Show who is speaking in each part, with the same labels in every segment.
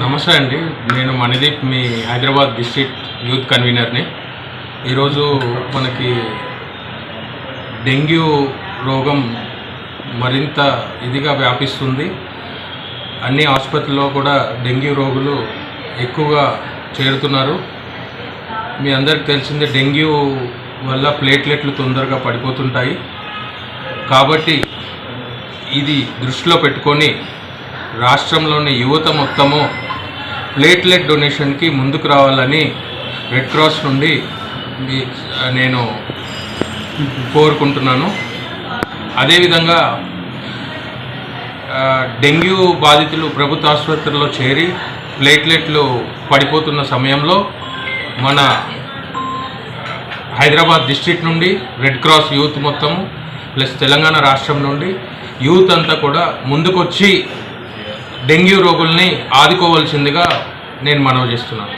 Speaker 1: నమస్తే అండి, నేను మణిదీప్, మీ హైదరాబాద్ డిస్ట్రిక్ట్ యూత్ కన్వీనర్ని. ఈరోజు మనకి డెంగ్యూ రోగం మరింత ఇదిగా వ్యాపిస్తుంది. అన్ని ఆసుపత్రుల్లో కూడా డెంగ్యూ రోగులు ఎక్కువగా చేరుతున్నారు. మీ అందరికి తెలిసిందే, డెంగ్యూ వల్ల ప్లేట్లెట్లు తొందరగా పడిపోతుంటాయి. కాబట్టి ఇది దృష్టిలో పెట్టుకొని రాష్ట్రంలోని యువత మొత్తము ప్లేట్లెట్ డొనేషన్కి ముందుకు రావాలని రెడ్ క్రాస్ నుండి నేను కోరుకుంటున్నాను. అదేవిధంగా డెంగ్యూ బాధితులు ప్రభుత్వ ఆసుపత్రుల్లో చేరి ప్లేట్లెట్లు పడిపోతున్న సమయంలో మన హైదరాబాద్ డిస్ట్రిక్ట్ నుండి రెడ్ క్రాస్ యూత్ మొత్తము ప్లస్ తెలంగాణ రాష్ట్రం నుండి యూత్ అంతా కూడా ముందుకొచ్చి డెంగ్యూ రోగుల్ని ఆదుకోవాల్సిందిగా నేను మనవి చేస్తున్నాను.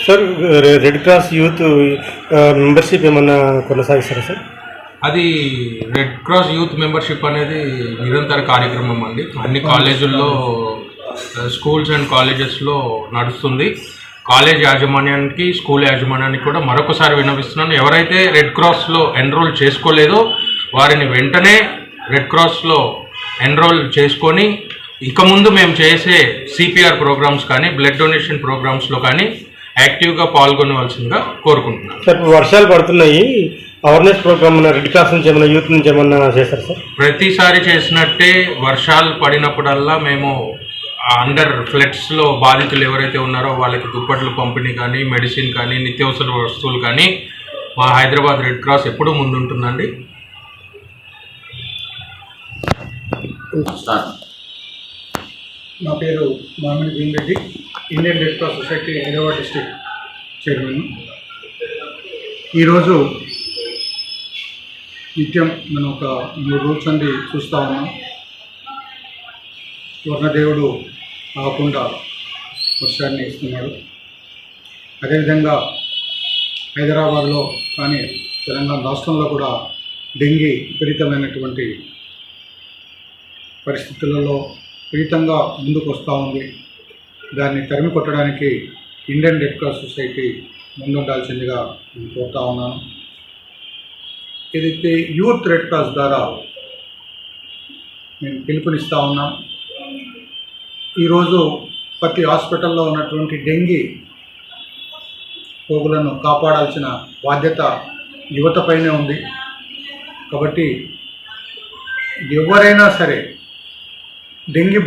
Speaker 2: Sir, red cross youth membership ఏమన్నా కొనసాగిస్తారా సార్?
Speaker 1: అది రెడ్ క్రాస్ యూత్ మెంబర్షిప్ అనేది నిరంతర కార్యక్రమం అండి. అన్ని కాలేజీల్లో, స్కూల్స్ అండ్ కాలేజెస్లో నడుస్తుంది. కాలేజ్ యాజమాన్యానికి, స్కూల్ యాజమాన్యానికి కూడా మరొకసారి విన్నవిస్తున్నాను, ఎవరైతే రెడ్ క్రాస్లో ఎన్రోల్ చేసుకోలేదో వారిని వెంటనే రెడ్ క్రాస్లో ఎన్రోల్ చేసుకొని ఇక ముందు మేము చేసే సిపిఆర్ ప్రోగ్రామ్స్ కానీ బ్లడ్ డొనేషన్ ప్రోగ్రామ్స్లో కానీ యాక్టివ్గా పాల్గొనవలసిందిగా కోరుకుంటున్నాను.
Speaker 2: సార్, వర్షాలు పడుతున్నాయి, అవేర్నెస్ ప్రోగ్రామ్ రెడ్ క్రాస్ నుంచి ఏమన్నా యూత్ నుంచి ఏమన్నా చేస్తారు సార్?
Speaker 1: ప్రతిసారి చేసినట్టే వర్షాలు పడినప్పుడల్లా మేము అండర్ ఫ్లడ్స్లో బాధితులు ఎవరైతే ఉన్నారో వాళ్ళకి దుప్పట్లు పంపిణీ కానీ, మెడిసిన్ కానీ, నిత్యావసర వస్తువులు కానీ మా హైదరాబాద్ రెడ్ క్రాస్ ఎప్పుడూ ముందుంటుందండి.
Speaker 3: నా పేరు మామిడి Bhimireddy, Indian red cross society Hyderabad district chairman. ఈరోజు నిత్యం మనం ఒక 3 రోజుల నుండి చూస్తూ ఉన్నాం. వర్ణదేవుడు ఆకుండా వర్షాన్ని ఇస్తున్నాడు. అదేవిధంగా హైదరాబాద్లో కానీ తెలంగాణ రాష్ట్రంలో కూడా డెంగీ విపరీతమైనటువంటి పరిస్థితులలో విపరీతంగా ముందుకు వస్తూ ఉంది. దాన్ని తరిమి కొట్టడానికి ఇండియన్ రెడ్ క్రాస్ సొసైటీ ముందుండాల్సిందిగా నేను కోరుతా ఉన్నాను. ఏదైతే యూత్ రెడ్ క్రాస్ ద్వారా మేము పిలుపునిస్తూ ఉన్నాం. ఈరోజు ప్రతి హాస్పిటల్లో ఉన్నటువంటి డెంగీ రోగులను కాపాడాల్సిన బాధ్యత యువతపైనే ఉంది. కాబట్టి ఎవరైనా సరే డెంగీ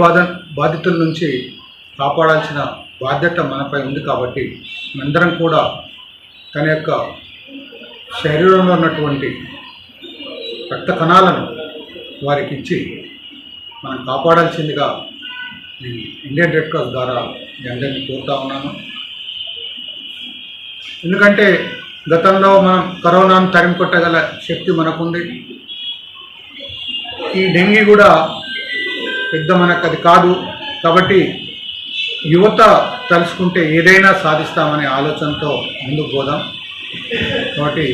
Speaker 3: బాధితుల నుంచి కాపాడాల్సిన బాధ్యత మనపై ఉంది. కాబట్టి మనందరం కూడా తన యొక్క శరీరంలో ఉన్నటువంటి రక్త కణాలను వారికి ఇచ్చి మనం కాపాడాల్సిందిగా నేను ఇండియన్ రెడ్ క్రాస్ ద్వారా మీ అందరినీ కోరుతా ఉన్నాను. ఎందుకంటే గతంలో మనం కరోనాను తరిమి కొట్టగల శక్తి మనకుంది. ఈ డెంగీ కూడా పెద్ద మనకు అది కాదు. కాబట్టి యువత తలుచుకుంటే ఏదైనా సాధిస్తామనే ఆలోచనతో ముందుకు పోదాం. కాబట్టి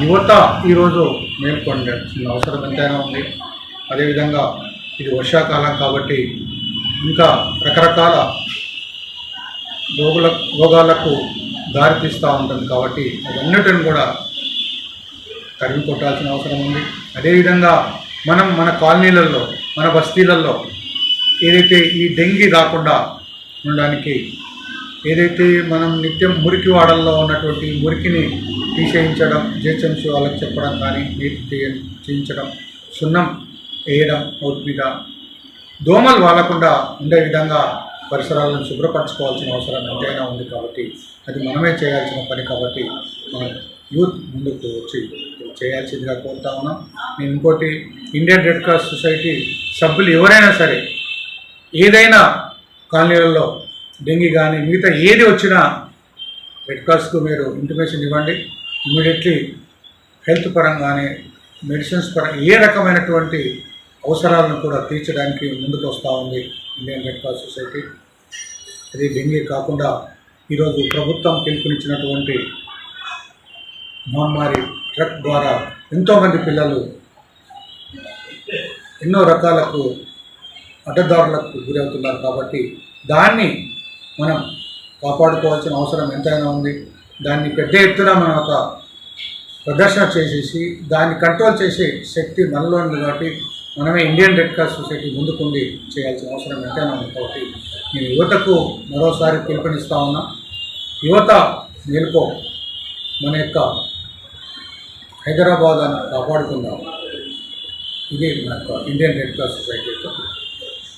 Speaker 3: యువత ఈరోజు మేల్కొనాల్సిన అవసరం ఎంతైనా ఉంది. అదేవిధంగా ఇది వర్షాకాలం కాబట్టి ఇంకా రకరకాల రోగాలకు దారితీస్తూ ఉంటుంది. కాబట్టి అవన్నిటిని కూడా తరిమి కొట్టాల్సిన అవసరం ఉంది. అదేవిధంగా మనం మన కాలనీలలో, మన బస్తీలలో ఏదైతే ఈ డెంగీ రాకుండా ఉండడానికి ఏదైతే మనం నిత్యం మురికి వాడల్లో ఉన్నటువంటి మురికిని తీసేయించడం, జిహెచ్ఎంసీ వాళ్ళకి చెప్పడం కానీ, నీటి చేయించడం, సున్నం వేయడం, అవుట్ మీద దోమలు వాలకుండా ఉండే విధంగా పరిసరాలను శుభ్రపరచుకోవాల్సిన అవసరం ఎంతైనా ఉంది. కాబట్టి అది మనమే చేయాల్సిన పని. కాబట్టి మనం యూత్ ముందుకు వచ్చి చేయాల్సిందిగా కోరుతా ఉన్నాం. నేను ఇంకోటి, ఇండియన్ రెడ్ క్రాస్ సొసైటీ సభ్యులు ఎవరైనా సరే ఏదైనా కాలనీలలో డెంగీ కానీ మిగతా ఏది వచ్చినా రెడ్ క్రాస్కు మీరు ఇంటిమేషన్ ఇవ్వండి. ఇమీడియట్లీ హెల్త్ పరంగానే, మెడిసిన్స్ పరంగా ఏ రకమైనటువంటి అవసరాలను కూడా తీర్చడానికి ముందుకు వస్తూ ఉంది ఇండియన్ రెడ్ క్రాస్ సొసైటీ. అది డెంగీ కాకుండా ఈరోజు ప్రభుత్వం పిలుపునిచ్చినటువంటి మహమ్మారి ట్రక్ ద్వారా ఎంతోమంది పిల్లలు ఎన్నో రకాలకు అడ్డదారులకు గురవుతున్నారు. కాబట్టి దాన్ని మనం కాపాడుకోవాల్సిన అవసరం ఎంతైనా ఉంది. దాన్ని పెద్ద ఎత్తున మనం ఒక ప్రదర్శన చేసేసి దాన్ని కంట్రోల్ చేసే శక్తి మనలో ఉంది. కాబట్టి మనమే ఇండియన్ రెడ్ క్రాస్ సొసైటీ ముందుకుండి చేయాల్సిన అవసరం ఎంతైనా ఉంది. కాబట్టి నేను యువతకు మరోసారి పిలుపునిస్తా ఉన్నా, యువత మేలుకో, మన యొక్క హైదరాబాద్ అని కాపాడుకుందాం. ఇది మన ఇండియన్ రెడ్ క్రాస్ సొసైటీ యొక్క